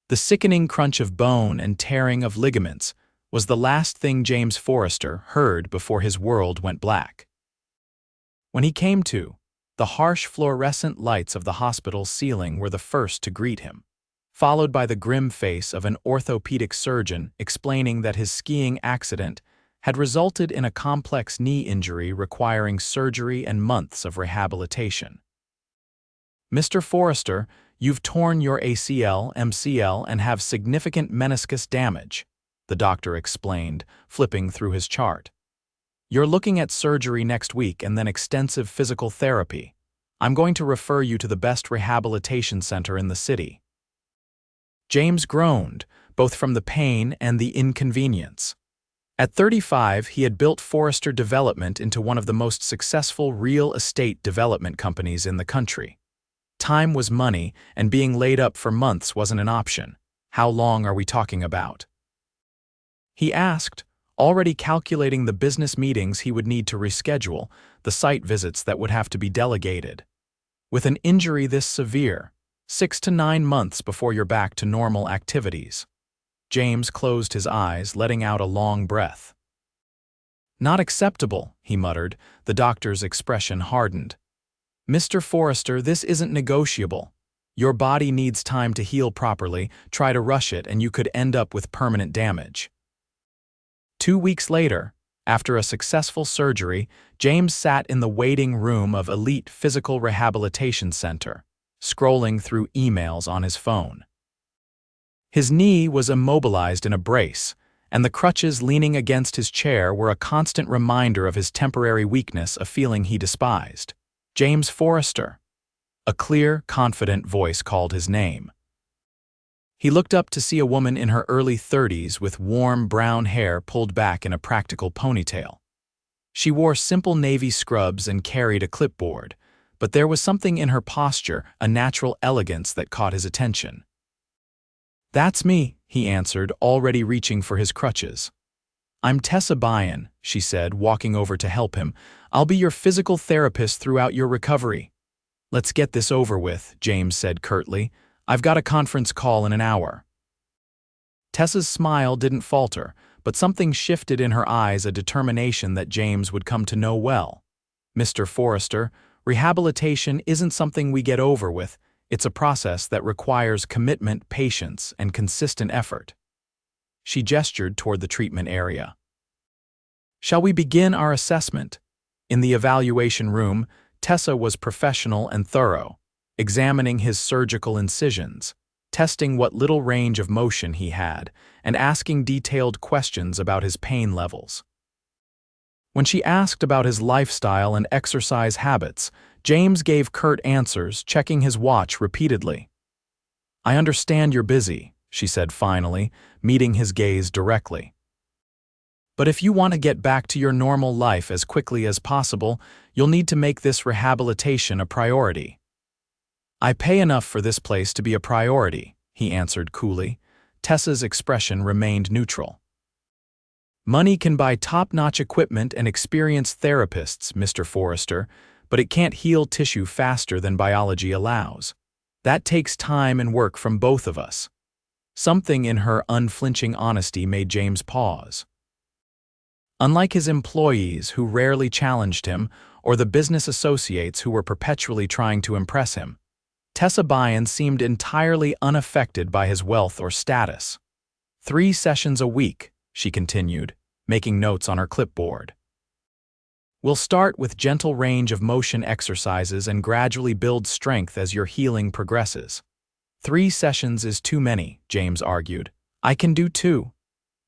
The sickening crunch of bone and tearing of ligaments was the last thing James Forrester heard before his world went black. When he came to, the harsh fluorescent lights of the hospital's ceiling were the first to greet him, followed by the grim face of an orthopedic surgeon explaining that his skiing accident had resulted in a complex knee injury requiring surgery and months of rehabilitation. "Mr. Forrester, you've torn your ACL, MCL, and have significant meniscus damage," the doctor explained, flipping through his chart. "You're looking at surgery next week and then extensive physical therapy. I'm going to refer you to the best rehabilitation center in the city." James groaned, both from the pain and the inconvenience. At 35, he had built Forrester Development into one of the most successful real estate development companies in the country. Time was money, and being laid up for months wasn't an option. "How long are we talking about?" he asked, already calculating the business meetings he would need to reschedule, the site visits that would have to be delegated. With an injury this severe, 6 to 9 months before you're back to normal activities. James closed his eyes, letting out a long breath. "Not acceptable," he muttered, the doctor's expression hardened. "Mr. Forrester, this isn't negotiable. Your body needs time to heal properly. Try to rush it and you could end up with permanent damage." 2 weeks later, after a successful surgery, James sat in the waiting room of Elite Physical Rehabilitation Center, scrolling through emails on his phone. His knee was immobilized in a brace, and the crutches leaning against his chair were a constant reminder of his temporary weakness, a feeling he despised. "James Forrester." A clear, confident voice called his name. He looked up to see a woman in her early 30s with warm brown hair pulled back in a practical ponytail. She wore simple navy scrubs and carried a clipboard, but there was something in her posture, a natural elegance that caught his attention. "That's me," he answered, already reaching for his crutches. "I'm Tessa Byrne," she said, walking over to help him. "I'll be your physical therapist throughout your recovery." "Let's get this over with," James said curtly. "I've got a conference call in an hour." Tessa's smile didn't falter, but something shifted in her eyes, a determination that James would come to know well. "Mr. Forrester, rehabilitation isn't something we get over with. It's a process that requires commitment, patience, and consistent effort." She gestured toward the treatment area. "Shall we begin our assessment?" In the evaluation room, Tessa was professional and thorough, examining his surgical incisions, testing what little range of motion he had, and asking detailed questions about his pain levels. When she asked about his lifestyle and exercise habits, James gave curt answers, checking his watch repeatedly. "I understand you're busy," she said finally, meeting his gaze directly. "But if you want to get back to your normal life as quickly as possible, you'll need to make this rehabilitation a priority." "I pay enough for this place to be a priority," he answered coolly. Tessa's expression remained neutral. "Money can buy top-notch equipment and experienced therapists, Mr. Forrester, but it can't heal tissue faster than biology allows. That takes time and work from both of us." Something in her unflinching honesty made James pause. Unlike his employees, who rarely challenged him, or the business associates who were perpetually trying to impress him, Tessa Byrne seemed entirely unaffected by his wealth or status. 3 sessions a week, she continued, making notes on her clipboard. "We'll start with gentle range of motion exercises and gradually build strength as your healing progresses." 3 sessions is too many, James argued. "I can do 2.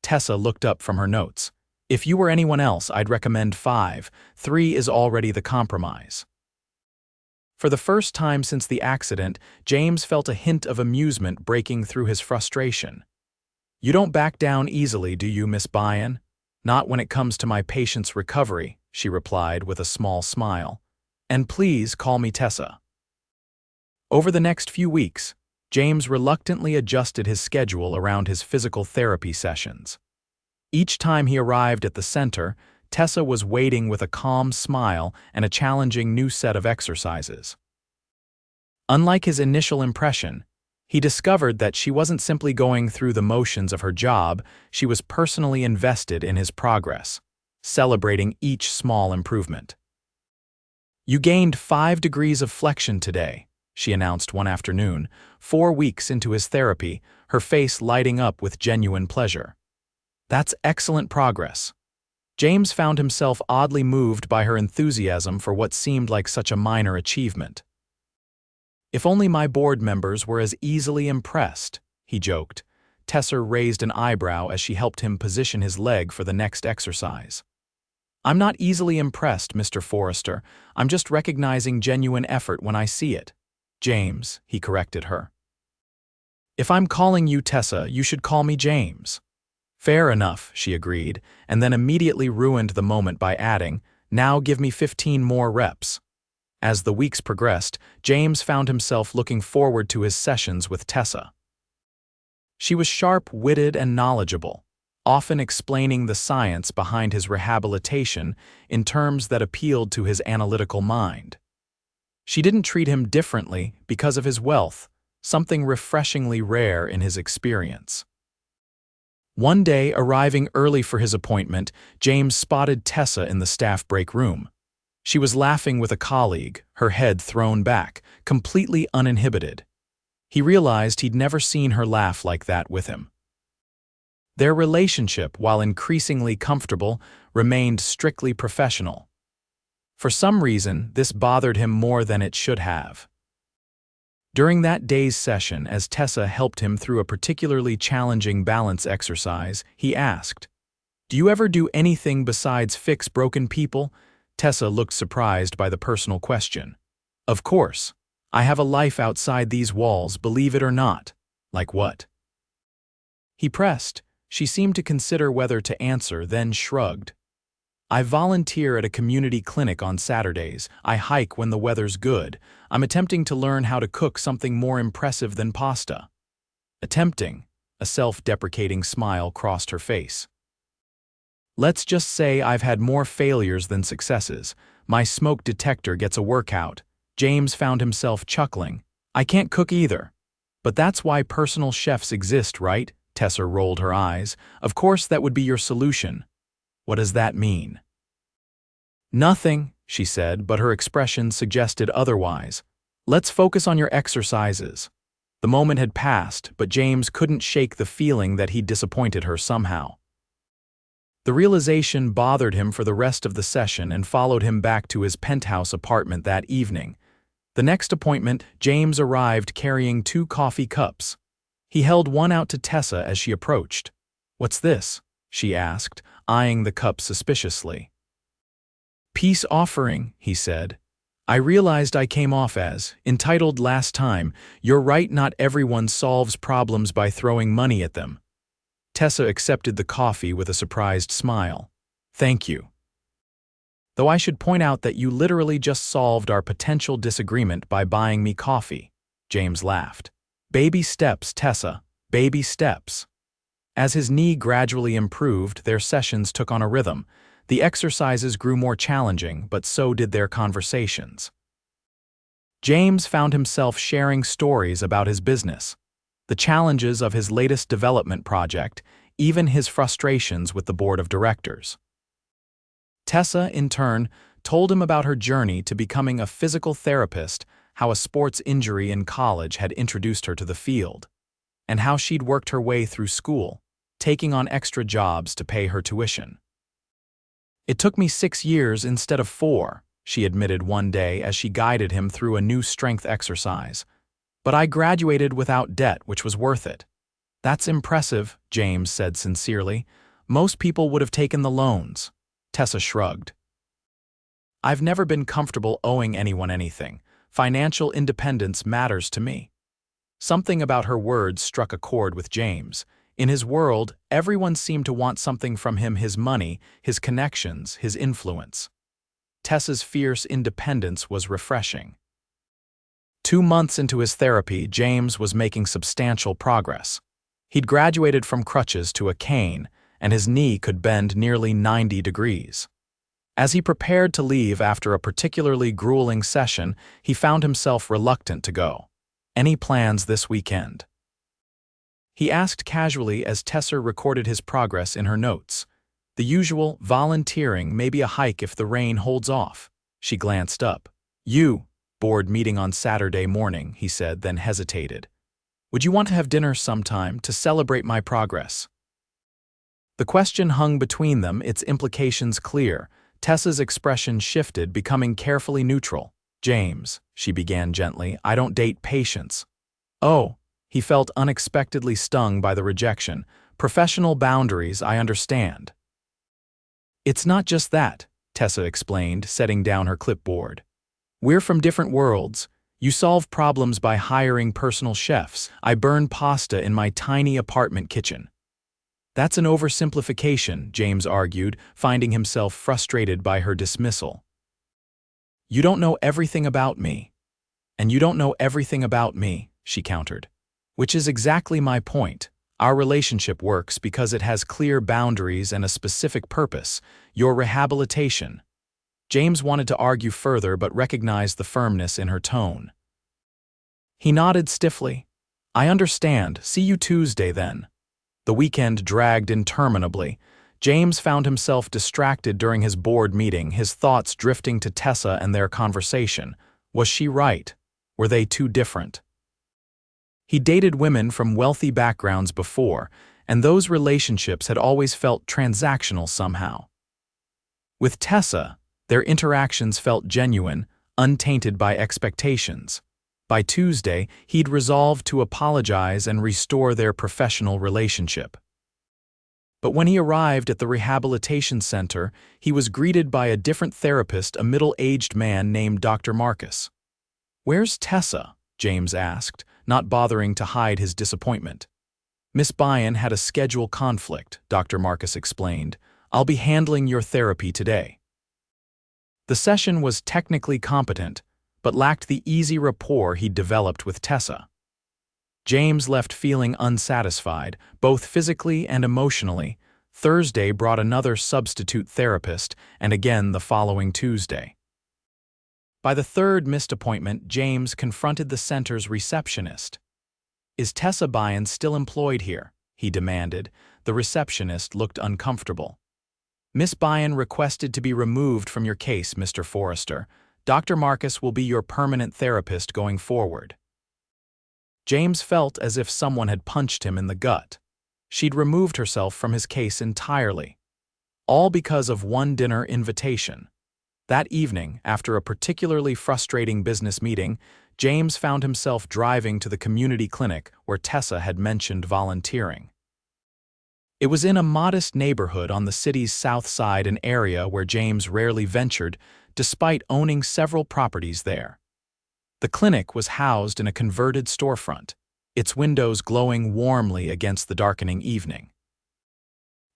Tessa looked up from her notes. "If you were anyone else, I'd recommend 5. 3 is already the compromise." For the first time since the accident, James felt a hint of amusement breaking through his frustration. "You don't back down easily, do you, Miss Byrne?" "Not when it comes to my patient's recovery," she replied with a small smile. "And please call me Tessa." Over the next few weeks, James reluctantly adjusted his schedule around his physical therapy sessions. Each time he arrived at the center, Tessa was waiting with a calm smile and a challenging new set of exercises. Unlike his initial impression, He discovered that she wasn't simply going through the motions of her job, she was personally invested in his progress, celebrating each small improvement. "You gained 5 degrees of flexion today," she announced one afternoon, 4 weeks into his therapy, her face lighting up with genuine pleasure. "That's excellent progress." James found himself oddly moved by her enthusiasm for what seemed like such a minor achievement. "If only my board members were as easily impressed," he joked. Tessa raised an eyebrow as she helped him position his leg for the next exercise. "I'm not easily impressed, Mr. Forrester. I'm just recognizing genuine effort when I see it." "James," he corrected her. "If I'm calling you Tessa, you should call me James." "Fair enough," she agreed, and then immediately ruined the moment by adding, "Now give me 15 more reps." As the weeks progressed, James found himself looking forward to his sessions with Tessa. She was sharp-witted and knowledgeable, often explaining the science behind his rehabilitation in terms that appealed to his analytical mind. She didn't treat him differently because of his wealth, something refreshingly rare in his experience. One day, arriving early for his appointment, James spotted Tessa in the staff break room. She was laughing with a colleague, her head thrown back, completely uninhibited. He realized he'd never seen her laugh like that with him. Their relationship, while increasingly comfortable, remained strictly professional. For some reason, this bothered him more than it should have. During that day's session, as Tessa helped him through a particularly challenging balance exercise, he asked, "Do you ever do anything besides fix broken people?" Tessa looked surprised by the personal question. "Of course. I have a life outside these walls, believe it or not." "Like what?" he pressed. She seemed to consider whether to answer, then shrugged. "I volunteer at a community clinic on Saturdays. I hike when the weather's good. I'm attempting to learn how to cook something more impressive than pasta." Attempting, a self-deprecating smile crossed her face. "Let's just say I've had more failures than successes. My smoke detector gets a workout." James found himself chuckling. "I can't cook either." "But that's why personal chefs exist, right?" Tessa rolled her eyes. "Of course that would be your solution." "What does that mean?" "Nothing," she said, but her expression suggested otherwise. "Let's focus on your exercises." The moment had passed, but James couldn't shake the feeling that he'd disappointed her somehow. The realization bothered him for the rest of the session and followed him back to his penthouse apartment that evening. The next appointment, James arrived carrying 2 coffee cups. He held one out to Tessa as she approached. "What's this?" she asked, eyeing the cup suspiciously. "Peace offering," he said. "I realized I came off as entitled last time. You're right, not everyone solves problems by throwing money at them." Tessa accepted the coffee with a surprised smile. "Thank you. Though I should point out that you literally just solved our potential disagreement by buying me coffee." James laughed. "Baby steps, Tessa, baby steps." As his knee gradually improved, their sessions took on a rhythm. The exercises grew more challenging, but so did their conversations. James found himself sharing stories about his business, the challenges of his latest development project, even his frustrations with the board of directors. Tessa, in turn, told him about her journey to becoming a physical therapist, how a sports injury in college had introduced her to the field, and how she'd worked her way through school, taking on extra jobs to pay her tuition. "It took me 6 years instead of 4, she admitted one day as she guided him through a new strength exercise. "But I graduated without debt, which was worth it." "That's impressive," James said sincerely. "Most people would have taken the loans." Tessa shrugged. "I've never been comfortable owing anyone anything. Financial independence matters to me." Something about her words struck a chord with James. In his world, everyone seemed to want something from him: his money, his connections, his influence. Tessa's fierce independence was refreshing. 2 months into his therapy, James was making substantial progress. He'd graduated from crutches to a cane, and his knee could bend nearly 90 degrees. As he prepared to leave after a particularly grueling session, he found himself reluctant to go. Any plans this weekend? He asked casually as Tessa recorded his progress in her notes. The usual volunteering, maybe a hike if the rain holds off. She glanced up. Board meeting on Saturday morning, he said, then hesitated. Would you want to have dinner sometime to celebrate my progress? The question hung between them, its implications clear. Tessa's expression shifted, becoming carefully neutral. James, she began gently, I don't date patients. Oh, he felt unexpectedly stung by the rejection. Professional boundaries, I understand. It's not just that, Tessa explained, setting down her clipboard. We're from different worlds. You solve problems by hiring personal chefs. I burn pasta in my tiny apartment kitchen. That's an oversimplification, James argued, finding himself frustrated by her dismissal. You don't know everything about me. And you don't know everything about me, she countered. Which is exactly my point. Our relationship works because it has clear boundaries and a specific purpose, your rehabilitation. James wanted to argue further but recognized the firmness in her tone. He nodded stiffly. I understand. See you Tuesday then. The weekend dragged interminably. James found himself distracted during his board meeting, his thoughts drifting to Tessa and their conversation. Was she right? Were they too different? He dated women from wealthy backgrounds before, and those relationships had always felt transactional somehow. With Tessa, their interactions felt genuine, untainted by expectations. By Tuesday, he'd resolved to apologize and restore their professional relationship. But when he arrived at the rehabilitation center, he was greeted by a different therapist, a middle-aged man named Dr. Marcus. Where's Tessa? James asked, not bothering to hide his disappointment. Miss Byrne had a schedule conflict, Dr. Marcus explained. I'll be handling your therapy today. The session was technically competent, but lacked the easy rapport he'd developed with Tessa. James left feeling unsatisfied, both physically and emotionally. Thursday brought another substitute therapist, and again the following Tuesday. By the third missed appointment, James confronted the center's receptionist. Is Tessa Byrne still employed here? He demanded. The receptionist looked uncomfortable. Miss Byrne requested to be removed from your case, Mr. Forrester. Dr. Marcus will be your permanent therapist going forward. James felt as if someone had punched him in the gut. She'd removed herself from his case entirely. All because of one dinner invitation. That evening, after a particularly frustrating business meeting, James found himself driving to the community clinic where Tessa had mentioned volunteering. It was in a modest neighborhood on the city's south side, an area where James rarely ventured, despite owning several properties there. The clinic was housed in a converted storefront, its windows glowing warmly against the darkening evening.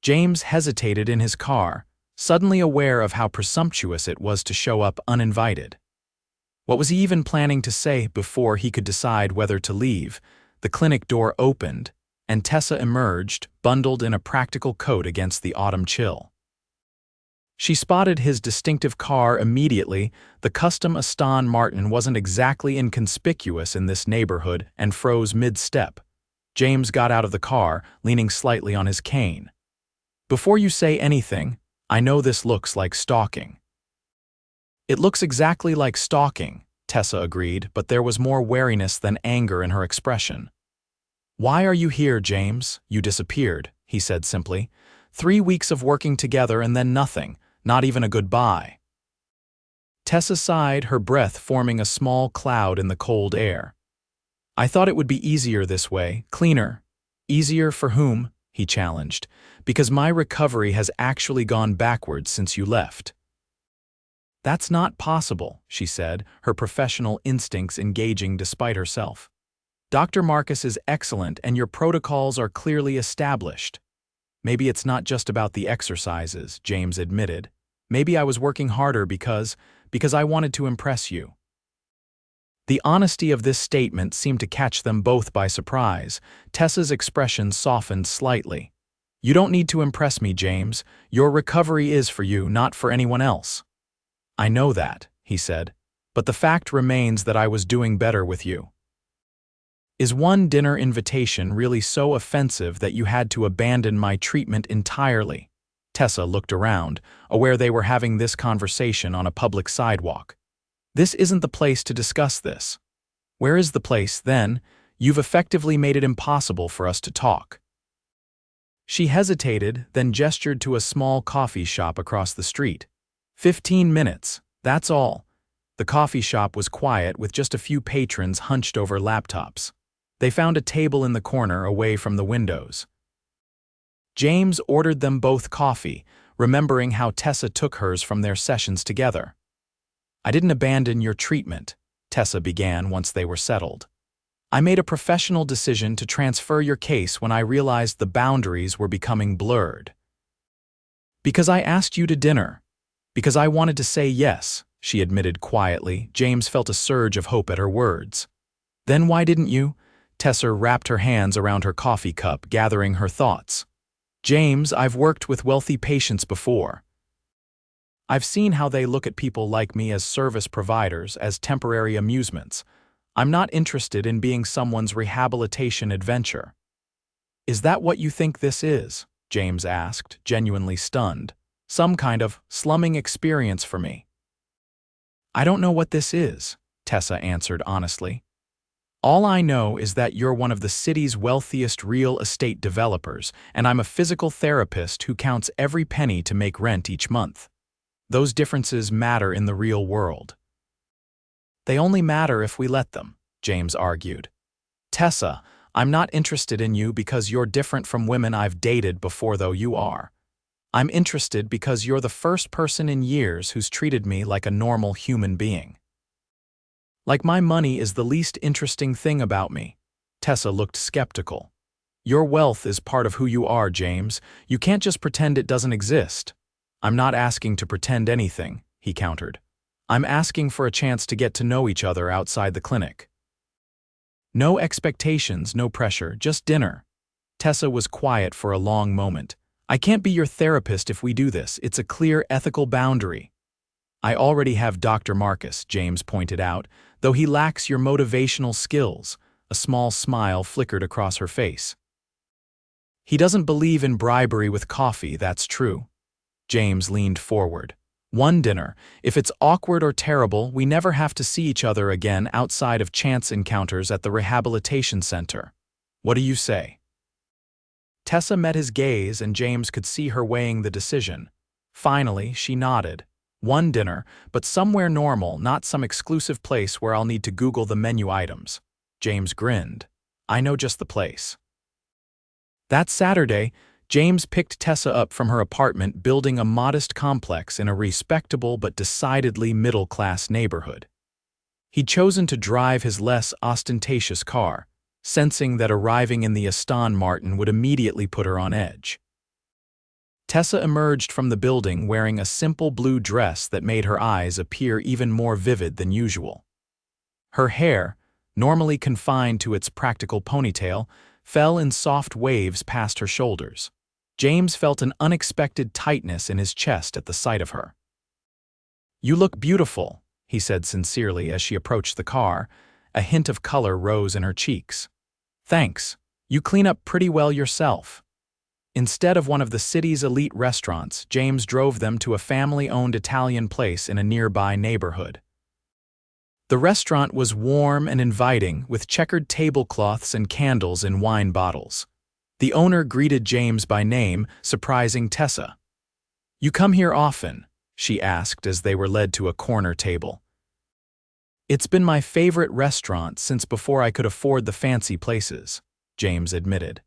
James hesitated in his car, suddenly aware of how presumptuous it was to show up uninvited. What was he even planning to say before he could decide whether to leave? The clinic door opened, and Tessa emerged, bundled in a practical coat against the autumn chill. She spotted his distinctive car immediately. The custom Aston Martin wasn't exactly inconspicuous in this neighborhood, and froze mid-step. James got out of the car, leaning slightly on his cane. Before you say anything, I know this looks like stalking. It looks exactly like stalking, Tessa agreed, but there was more wariness than anger in her expression. Why are you here, James? You disappeared, he said simply. 3 weeks of working together and then nothing. Not even a goodbye. Tessa sighed, her breath forming a small cloud in the cold air. I thought it would be easier this way, cleaner. Easier for whom? He challenged. Because my recovery has actually gone backwards since you left. That's not possible, she said, her professional instincts engaging despite herself. Dr. Marcus is excellent and your protocols are clearly established. Maybe it's not just about the exercises, James admitted. Maybe I was working harder because I wanted to impress you. The honesty of this statement seemed to catch them both by surprise. Tessa's expression softened slightly. You don't need to impress me, James. Your recovery is for you, not for anyone else. I know that, he said, but the fact remains that I was doing better with you. Is one dinner invitation really so offensive that you had to abandon my treatment entirely? Tessa looked around, aware they were having this conversation on a public sidewalk. This isn't the place to discuss this. Where is the place, then? You've effectively made it impossible for us to talk. She hesitated, then gestured to a small coffee shop across the street. 15 minutes, that's all. The coffee shop was quiet with just a few patrons hunched over laptops. They found a table in the corner away from the windows. James ordered them both coffee, remembering how Tessa took hers from their sessions together. I didn't abandon your treatment, Tessa began once they were settled. I made a professional decision to transfer your case when I realized the boundaries were becoming blurred. Because I asked you to dinner. Because I wanted to say yes, she admitted quietly. James felt a surge of hope at her words. Then why didn't you? Tessa wrapped her hands around her coffee cup, gathering her thoughts. James, I've worked with wealthy patients before. I've seen how they look at people like me as service providers, as temporary amusements. I'm not interested in being someone's rehabilitation adventure. Is that what you think this is? James asked, genuinely stunned. Some kind of slumming experience for me. I don't know what this is, Tessa answered honestly. All I know is that you're one of the city's wealthiest real estate developers, and I'm a physical therapist who counts every penny to make rent each month. Those differences matter in the real world. They only matter if we let them, James argued. Tessa, I'm not interested in you because you're different from women I've dated before, though you are. I'm interested because you're the first person in years who's treated me like a normal human being. Like my money is the least interesting thing about me. Tessa looked skeptical. Your wealth is part of who you are, James. You can't just pretend it doesn't exist. I'm not asking to pretend anything, he countered. I'm asking for a chance to get to know each other outside the clinic. No expectations, no pressure, just dinner. Tessa was quiet for a long moment. I can't be your therapist if we do this. It's a clear ethical boundary. I already have Dr. Marcus, James pointed out, though he lacks your motivational skills. A small smile flickered across her face. He doesn't believe in bribery with coffee, that's true. James leaned forward. One dinner. If it's awkward or terrible, we never have to see each other again outside of chance encounters at the rehabilitation center. What do you say? Tessa met his gaze and James could see her weighing the decision. Finally, she nodded. One dinner, but somewhere normal, not some exclusive place where I'll need to Google the menu items. James grinned. I know just the place. That Saturday, James picked Tessa up from her apartment building a modest complex in a respectable but decidedly middle-class neighborhood. He'd chosen to drive his less ostentatious car, sensing that arriving in the Aston Martin would immediately put her on edge. Tessa emerged from the building wearing a simple blue dress that made her eyes appear even more vivid than usual. Her hair, normally confined to its practical ponytail, fell in soft waves past her shoulders. James felt an unexpected tightness in his chest at the sight of her. You look beautiful, he said sincerely as she approached the car. A hint of color rose in her cheeks. Thanks. You clean up pretty well yourself. Instead of one of the city's elite restaurants, James drove them to a family-owned Italian place in a nearby neighborhood. The restaurant was warm and inviting, with checkered tablecloths and candles in wine bottles. The owner greeted James by name, surprising Tessa. You come here often? She asked as they were led to a corner table. It's been my favorite restaurant since before I could afford the fancy places, James admitted.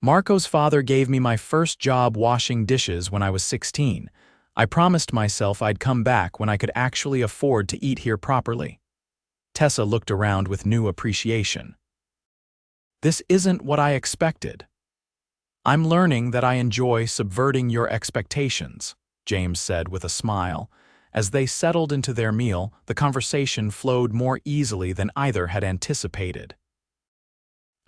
Marco's father gave me my first job washing dishes when I was 16. I promised myself I'd come back when I could actually afford to eat here properly. Tessa looked around with new appreciation. This isn't what I expected. I'm learning that I enjoy subverting your expectations, James said with a smile. As they settled into their meal, the conversation flowed more easily than either had anticipated.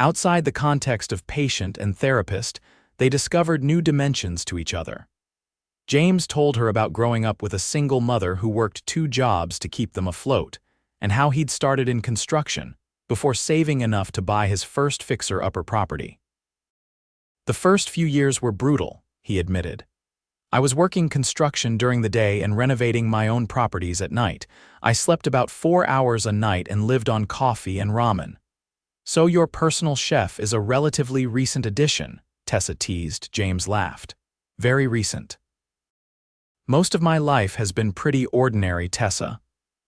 Outside the context of patient and therapist, they discovered new dimensions to each other. James told her about growing up with a single mother who worked 2 jobs to keep them afloat, and how he'd started in construction, before saving enough to buy his first fixer-upper property. The first few years were brutal, he admitted. I was working construction during the day and renovating my own properties at night. I slept about 4 hours a night and lived on coffee and ramen. So your personal chef is a relatively recent addition, Tessa teased. James laughed. Very recent. Most of my life has been pretty ordinary, Tessa.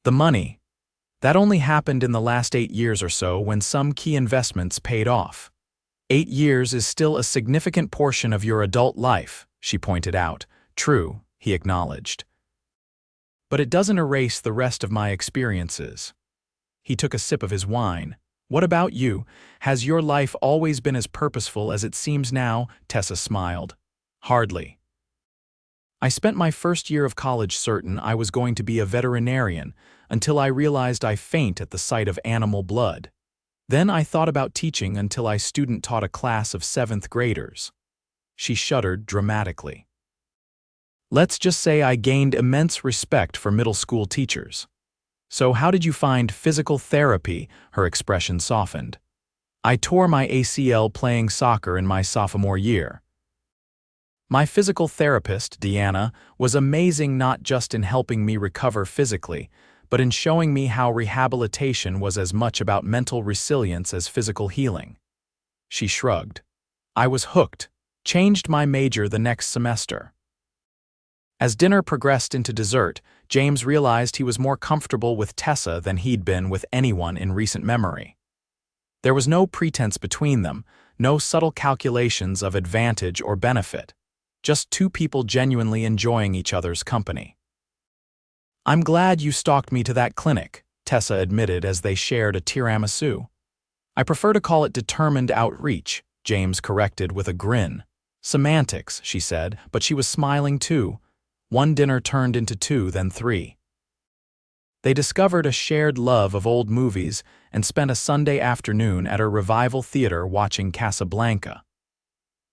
The money, that only happened in the last 8 years or so when some key investments paid off. 8 years is still a significant portion of your adult life, she pointed out. True, he acknowledged. But it doesn't erase the rest of my experiences. He took a sip of his wine. What about you? Has your life always been as purposeful as it seems now? Tessa smiled. Hardly. I spent my first year of college certain I was going to be a veterinarian until I realized I faint at the sight of animal blood. Then I thought about teaching until I student taught a class of 7th graders. She shuddered dramatically. Let's just say I gained immense respect for middle school teachers. So how did you find physical therapy? Her expression softened. I tore my ACL playing soccer in my sophomore year. My physical therapist, Deanna, was amazing not just in helping me recover physically, but in showing me how rehabilitation was as much about mental resilience as physical healing. She shrugged. I was hooked, changed my major the next semester. As dinner progressed into dessert, James realized he was more comfortable with Tessa than he'd been with anyone in recent memory. There was no pretense between them, no subtle calculations of advantage or benefit. Just two people genuinely enjoying each other's company. I'm glad you stalked me to that clinic, Tessa admitted as they shared a tiramisu. I prefer to call it determined outreach, James corrected with a grin. Semantics, she said, but she was smiling too. One dinner turned into 2, then 3. They discovered a shared love of old movies and spent a Sunday afternoon at a revival theater watching Casablanca.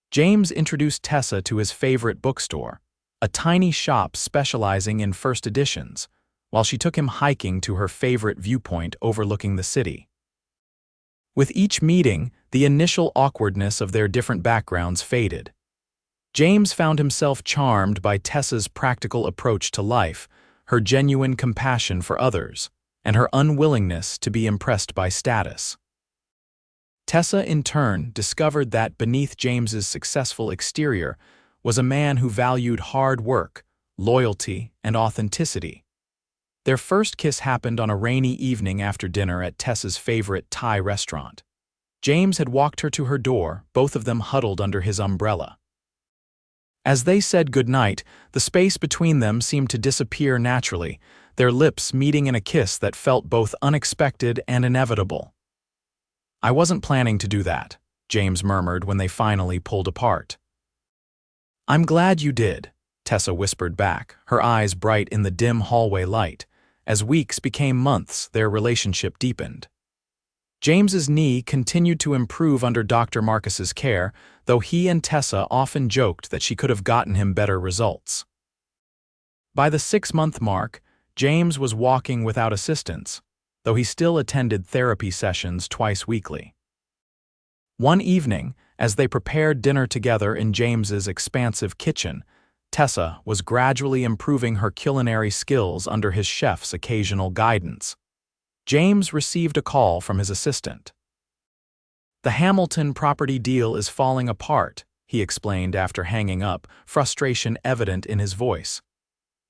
James introduced Tessa to his favorite bookstore, a tiny shop specializing in first editions, while she took him hiking to her favorite viewpoint overlooking the city. With each meeting, the initial awkwardness of their different backgrounds faded. James found himself charmed by Tessa's practical approach to life, her genuine compassion for others, and her unwillingness to be impressed by status. Tessa, in turn, discovered that beneath James's successful exterior was a man who valued hard work, loyalty, and authenticity. Their first kiss happened on a rainy evening after dinner at Tessa's favorite Thai restaurant. James had walked her to her door, both of them huddled under his umbrella. As they said goodnight, the space between them seemed to disappear naturally, their lips meeting in a kiss that felt both unexpected and inevitable. I wasn't planning to do that, James murmured when they finally pulled apart. I'm glad you did, Tessa whispered back, her eyes bright in the dim hallway light. As weeks became months, their relationship deepened. James's knee continued to improve under Dr. Marcus's care, though he and Tessa often joked that she could have gotten him better results. By the 6-month mark, James was walking without assistance, though he still attended therapy sessions twice weekly. One evening, as they prepared dinner together in James's expansive kitchen, Tessa was gradually improving her culinary skills under his chef's occasional guidance. James received a call from his assistant. The Hamilton property deal is falling apart, he explained after hanging up, frustration evident in his voice.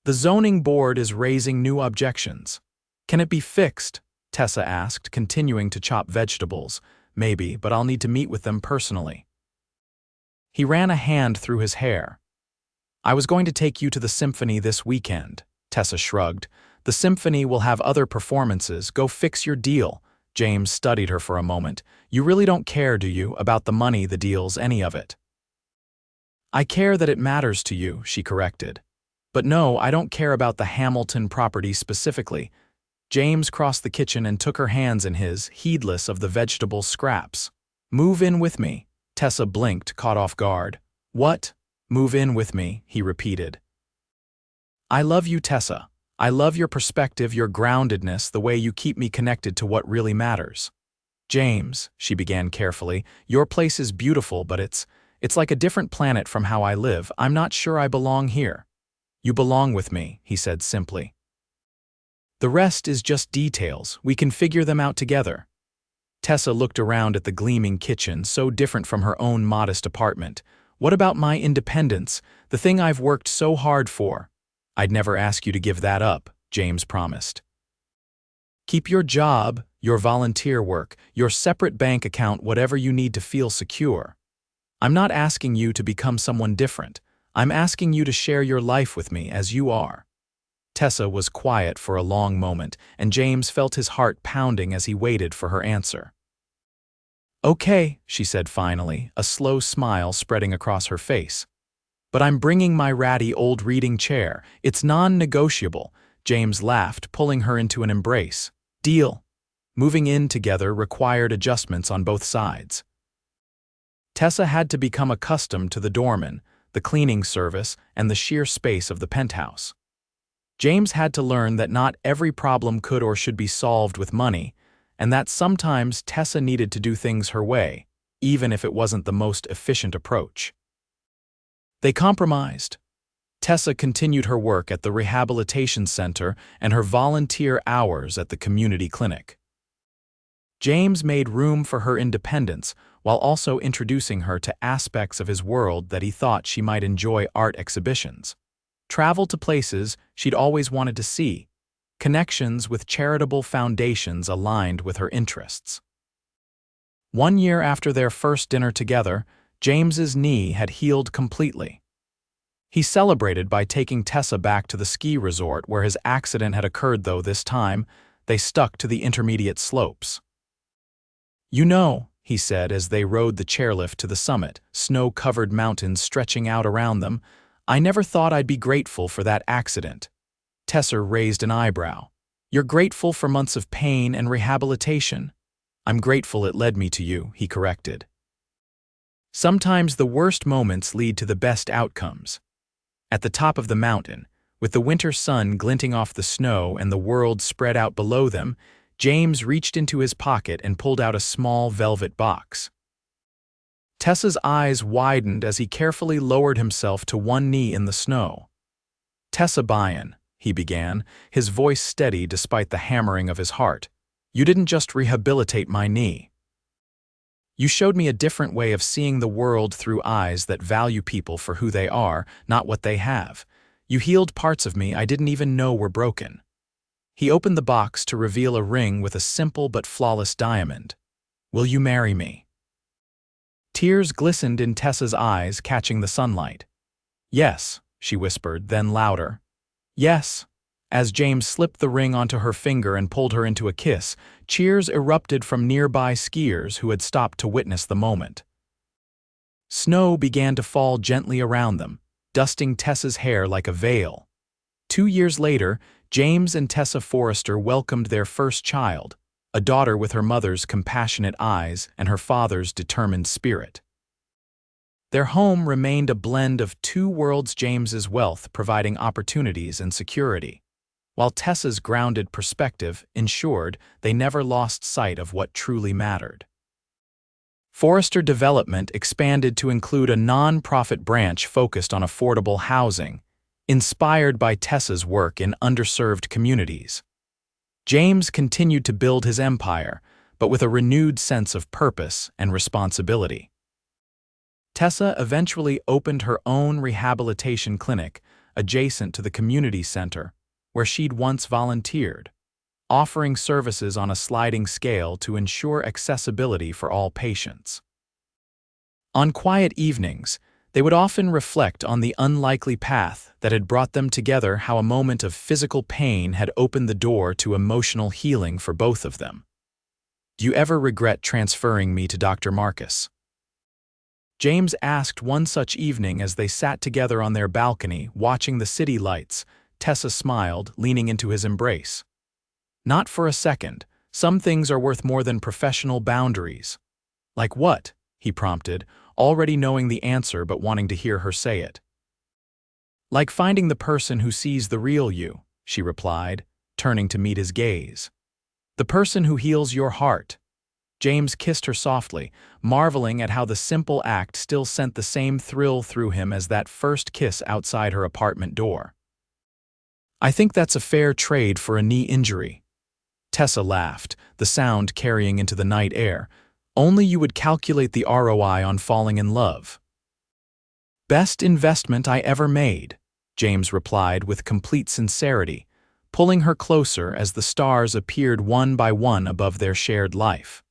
The zoning board is raising new objections. Can it be fixed? Tessa asked, continuing to chop vegetables. Maybe, but I'll need to meet with them personally. He ran a hand through his hair. I was going to take you to the symphony this weekend, Tessa shrugged. The symphony will have other performances. Go fix your deal. James studied her for a moment. You really don't care, do you, about the money, the deals, any of it? I care that it matters to you, she corrected. But no, I don't care about the Hamilton property specifically. James crossed the kitchen and took her hands in his, heedless of the vegetable scraps. Move in with me. Tessa blinked, caught off guard. What? Move in with me, he repeated. I love you, Tessa. I love your perspective, your groundedness, the way you keep me connected to what really matters. James, she began carefully, your place is beautiful, but it's like a different planet from how I live. I'm not sure I belong here. You belong with me, he said simply. The rest is just details. We can figure them out together. Tessa looked around at the gleaming kitchen, so different from her own modest apartment. What about my independence, the thing I've worked so hard for? I'd never ask you to give that up, James promised. Keep your job, your volunteer work, your separate bank account, whatever you need to feel secure. I'm not asking you to become someone different. I'm asking you to share your life with me as you are. Tessa was quiet for a long moment, and James felt his heart pounding as he waited for her answer. Okay, she said finally, a slow smile spreading across her face. But I'm bringing my ratty old reading chair. It's non-negotiable. James laughed, pulling her into an embrace. Deal. Moving in together required adjustments on both sides. Tessa had to become accustomed to the doorman, the cleaning service, and the sheer space of the penthouse. James had to learn that not every problem could or should be solved with money, and that sometimes Tessa needed to do things her way, even if it wasn't the most efficient approach. They compromised. Tessa continued her work at the rehabilitation center and her volunteer hours at the community clinic. James made room for her independence while also introducing her to aspects of his world that he thought she might enjoy: art exhibitions, travel to places she'd always wanted to see, connections with charitable foundations aligned with her interests. 1 year after their first dinner together, James's knee had healed completely. He celebrated by taking Tessa back to the ski resort where his accident had occurred, though this time they stuck to the intermediate slopes. You know, he said as they rode the chairlift to the summit, snow-covered mountains stretching out around them, I never thought I'd be grateful for that accident. Tessa raised an eyebrow. You're grateful for months of pain and rehabilitation. I'm grateful it led me to you, he corrected. Sometimes the worst moments lead to the best outcomes. At the top of the mountain, with the winter sun glinting off the snow and the world spread out below them, James reached into his pocket and pulled out a small velvet box. Tessa's eyes widened as he carefully lowered himself to one knee in the snow. Tessa Byrne, he began, his voice steady despite the hammering of his heart. You didn't just rehabilitate my knee. You showed me a different way of seeing the world through eyes that value people for who they are, not what they have. You healed parts of me I didn't even know were broken. He opened the box to reveal a ring with a simple but flawless diamond. Will you marry me? Tears glistened in Tessa's eyes, catching the sunlight. Yes, she whispered, then louder. Yes. As James slipped the ring onto her finger and pulled her into a kiss, cheers erupted from nearby skiers who had stopped to witness the moment. Snow began to fall gently around them, dusting Tessa's hair like a veil. 2 years later, James and Tessa Forrester welcomed their first child, a daughter with her mother's compassionate eyes and her father's determined spirit. Their home remained a blend of two worlds, James's wealth providing opportunities and security, while Tessa's grounded perspective ensured they never lost sight of what truly mattered. Forrester Development expanded to include a non-profit branch focused on affordable housing, inspired by Tessa's work in underserved communities. James continued to build his empire, but with a renewed sense of purpose and responsibility. Tessa eventually opened her own rehabilitation clinic adjacent to the community center where she'd once volunteered, offering services on a sliding scale to ensure accessibility for all patients. On quiet evenings, they would often reflect on the unlikely path that had brought them together, how a moment of physical pain had opened the door to emotional healing for both of them. Do you ever regret transferring me to Dr. Marcus? James asked one such evening as they sat together on their balcony, watching the city lights. Tessa smiled, leaning into his embrace. Not for a second. Some things are worth more than professional boundaries. Like what? He prompted, already knowing the answer but wanting to hear her say it. Like finding the person who sees the real you, she replied, turning to meet his gaze. The person who heals your heart. James kissed her softly, marveling at how the simple act still sent the same thrill through him as that first kiss outside her apartment door. "I think that's a fair trade for a knee injury." Tessa laughed, the sound carrying into the night air. "Only you would calculate the ROI on falling in love." "Best investment I ever made," James replied with complete sincerity, pulling her closer as the stars appeared one by one above their shared life.